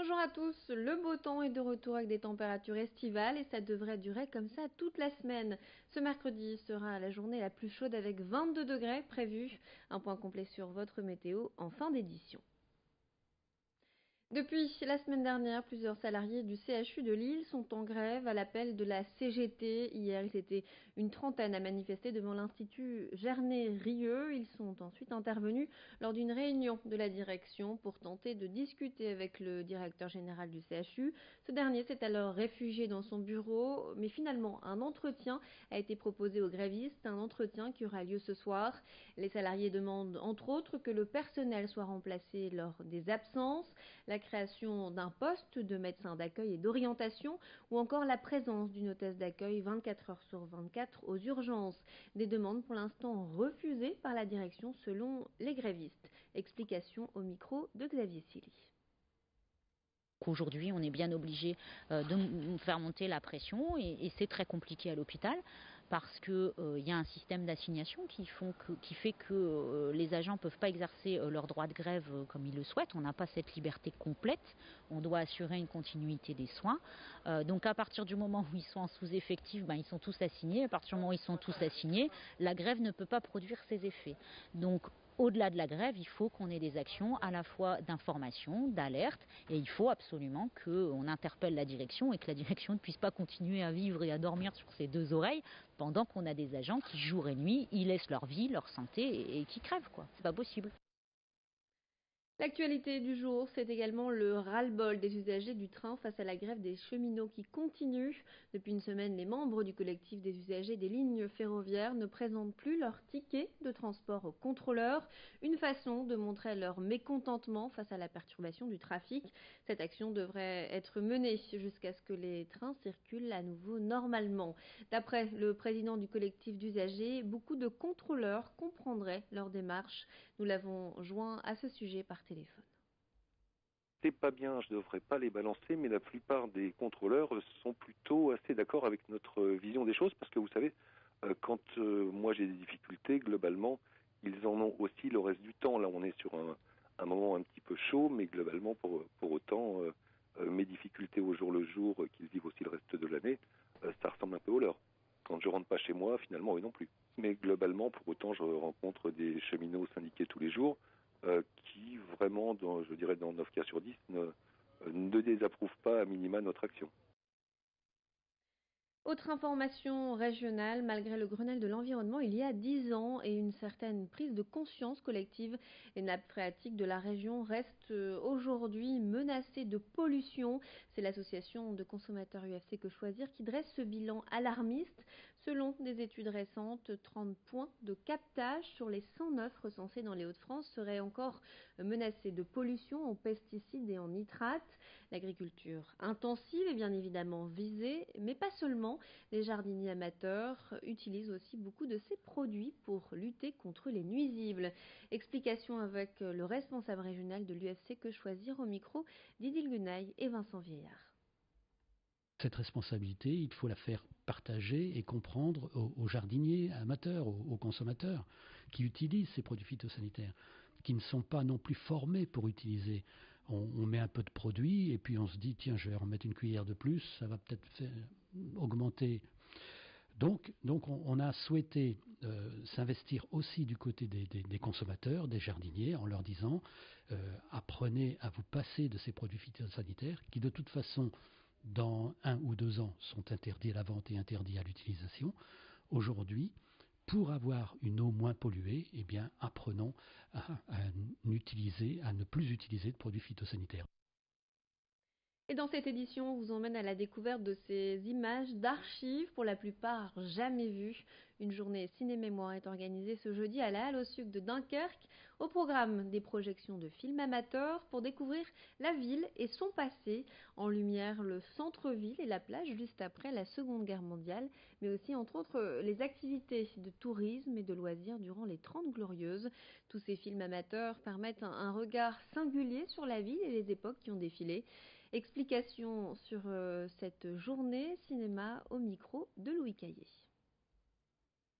Bonjour à tous, le beau temps est de retour avec des températures estivales et ça devrait durer comme ça toute la semaine. Ce mercredi sera la journée la plus chaude avec 22 degrés prévus. Un point complet sur votre météo en fin d'édition. Depuis la semaine dernière, plusieurs salariés du CHU de Lille sont en grève à l'appel de la CGT. Hier, ils étaient une trentaine à manifester devant l'Institut Gernet-Rieux. Ils sont ensuite intervenus lors d'une réunion de la direction pour tenter de discuter avec le directeur général du CHU. Ce dernier s'est alors réfugié dans son bureau, mais finalement, un entretien a été proposé aux grévistes, un entretien qui aura lieu ce soir. Les salariés demandent entre autres que le personnel soit remplacé lors des absences, la création d'un poste de médecin d'accueil et d'orientation ou encore la présence d'une hôtesse d'accueil 24 heures sur 24 aux urgences. Des demandes pour l'instant refusées par la direction selon les grévistes. Explication au micro de Xavier Silly. Aujourd'hui, on est bien obligé de faire monter la pression et c'est très compliqué à l'hôpital parce qu'il y a un système d'assignation qui fait que les agents ne peuvent pas exercer leur droit de grève comme ils le souhaitent. On n'a pas cette liberté complète. On doit assurer une continuité des soins. Donc à partir du moment où ils sont en sous-effectif, ils sont tous assignés. À partir du moment où ils sont tous assignés, la grève ne peut pas produire ses effets. Donc au-delà de la grève, il faut qu'on ait des actions à la fois d'information, d'alerte, et il faut absolument qu'on interpelle la direction et que la direction ne puisse pas continuer à vivre et à dormir sur ses deux oreilles pendant qu'on a des agents qui, jour et nuit, ils laissent leur vie, leur santé et qui crèvent, quoi. C'est pas possible. L'actualité du jour, c'est également le ras-le-bol des usagers du train face à la grève des cheminots qui continue. Depuis une semaine, les membres du collectif des usagers des lignes ferroviaires ne présentent plus leur ticket de transport aux contrôleurs, une façon de montrer leur mécontentement face à la perturbation du trafic. Cette action devrait être menée jusqu'à ce que les trains circulent à nouveau normalement. D'après le président du collectif d'usagers, beaucoup de contrôleurs comprendraient leur démarche. Nous l'avons joint à ce sujet par téléphone. C'est pas bien, je ne devrais pas les balancer, mais la plupart des contrôleurs sont plutôt assez d'accord avec notre vision des choses, parce que vous savez, quand moi j'ai des difficultés, globalement, ils en ont aussi le reste du temps. Là, on est sur un moment un petit peu chaud, mais globalement, pour autant, mes difficultés au jour le jour, qu'ils vivent aussi le reste de l'année, ça ressemble un peu aux leurs. Quand je rentre pas chez moi, finalement, eux non plus. Mais globalement, pour autant, je rencontre des cheminots syndiqués tous les jours, qui vraiment, je dirais dans 9 cas sur 10, ne désapprouvent pas à minima notre action. Autre information régionale, malgré le Grenelle de l'environnement il y a 10 ans et une certaine prise de conscience collective, les nappes phréatiques de la région restent aujourd'hui menacées de pollution. C'est l'association de consommateurs UFC Que Choisir qui dresse ce bilan alarmiste. Selon des études récentes, 30 points de captage sur les 109 recensés dans les Hauts-de-France seraient encore menacés de pollution en pesticides et en nitrates. L'agriculture intensive est bien évidemment visée, mais pas seulement. Les jardiniers amateurs utilisent aussi beaucoup de ces produits pour lutter contre les nuisibles. Explication avec le responsable régional de l'UFC Que Choisir au micro d'Idil Gunaï et Vincent Vieillard. Cette responsabilité, il faut la faire partager et comprendre aux jardiniers amateurs, aux consommateurs qui utilisent ces produits phytosanitaires, qui ne sont pas non plus formés pour utiliser. On met un peu de produit et puis on se dit tiens, je vais remettre une cuillère de plus, ça va peut-être augmenter. Donc on a souhaité s'investir aussi du côté des consommateurs, des jardiniers, en leur disant apprenez à vous passer de ces produits phytosanitaires qui de toute façon dans 1 ou 2 ans sont interdits à la vente et interdits à l'utilisation. Aujourd'hui, pour avoir une eau moins polluée, eh bien, apprenons à ne plus utiliser de produits phytosanitaires. Et dans cette édition, on vous emmène à la découverte de ces images d'archives, pour la plupart jamais vues. Une journée ciné-mémoire est organisée ce jeudi à la Halle au Sucre de Dunkerque. Au programme, des projections de films amateurs pour découvrir la ville et son passé. En lumière, le centre-ville et la plage juste après la Seconde Guerre mondiale, mais aussi entre autres les activités de tourisme et de loisirs durant les 30 Glorieuses. Tous ces films amateurs permettent un regard singulier sur la ville et les époques qui ont défilé. Explication sur cette journée cinéma au micro de Louis Caillé.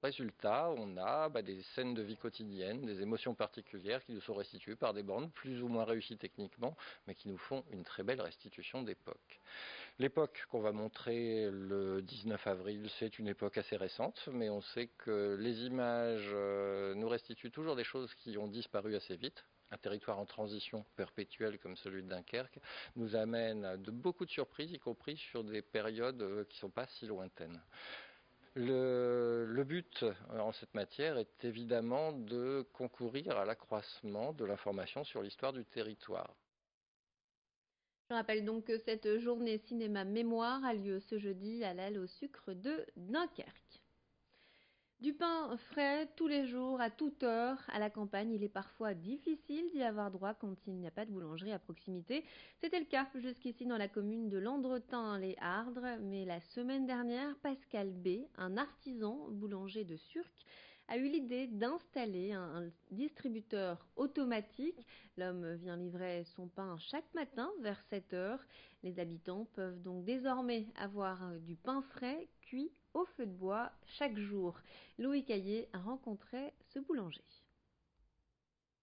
Résultat, on a des scènes de vie quotidienne, des émotions particulières qui nous sont restituées par des bandes plus ou moins réussies techniquement, mais qui nous font une très belle restitution d'époque. L'époque qu'on va montrer le 19 avril, c'est une époque assez récente, mais on sait que les images nous restituent toujours des choses qui ont disparu assez vite. Un territoire en transition perpétuelle comme celui de Dunkerque nous amène de beaucoup de surprises, y compris sur des périodes qui ne sont pas si lointaines. Le but en cette matière est évidemment de concourir à l'accroissement de l'information sur l'histoire du territoire. Je rappelle donc que cette journée cinéma mémoire a lieu ce jeudi à l'Aile au sucre de Dunkerque. Du pain frais tous les jours, à toute heure. À la campagne, il est parfois difficile d'y avoir droit quand il n'y a pas de boulangerie à proximité. C'était le cas jusqu'ici dans la commune de Landretin-les-Ardres, mais la semaine dernière, Pascal B., un artisan boulanger de Surcq, a eu l'idée d'installer un distributeur automatique. L'homme vient livrer son pain chaque matin vers 7 heures. Les habitants peuvent donc désormais avoir du pain frais cuit au feu de bois chaque jour. Loïc Hayet a rencontré ce boulanger.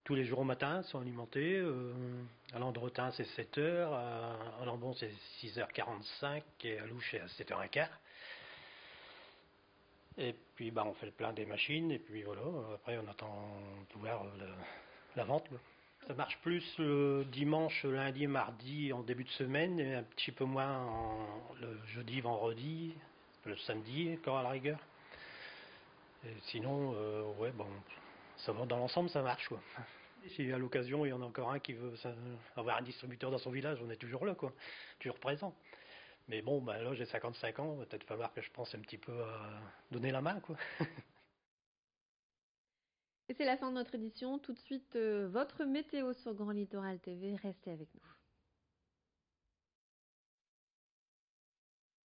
Tous les jours au matin sont alimentés. À Landretin, c'est 7h. À Lambon, c'est 6h45. Et à Louche, c'est à 7h15. Et puis, on fait le plein des machines. Et puis, voilà. Après, on attend de voir la vente. Ça marche plus le dimanche, lundi, mardi, en début de semaine. Et un petit peu moins le jeudi, vendredi. Le samedi, encore à la rigueur. Et sinon, ça va, dans l'ensemble, ça marche, quoi. Si à l'occasion, il y en a encore un qui veut avoir un distributeur dans son village, on est toujours là, quoi. Toujours présent. Mais bon, là, j'ai 55 ans, va peut-être falloir que je pense un petit peu à donner la main, quoi. Et c'est la fin de notre édition. Tout de suite, votre météo sur Grand Littoral TV. Restez avec nous.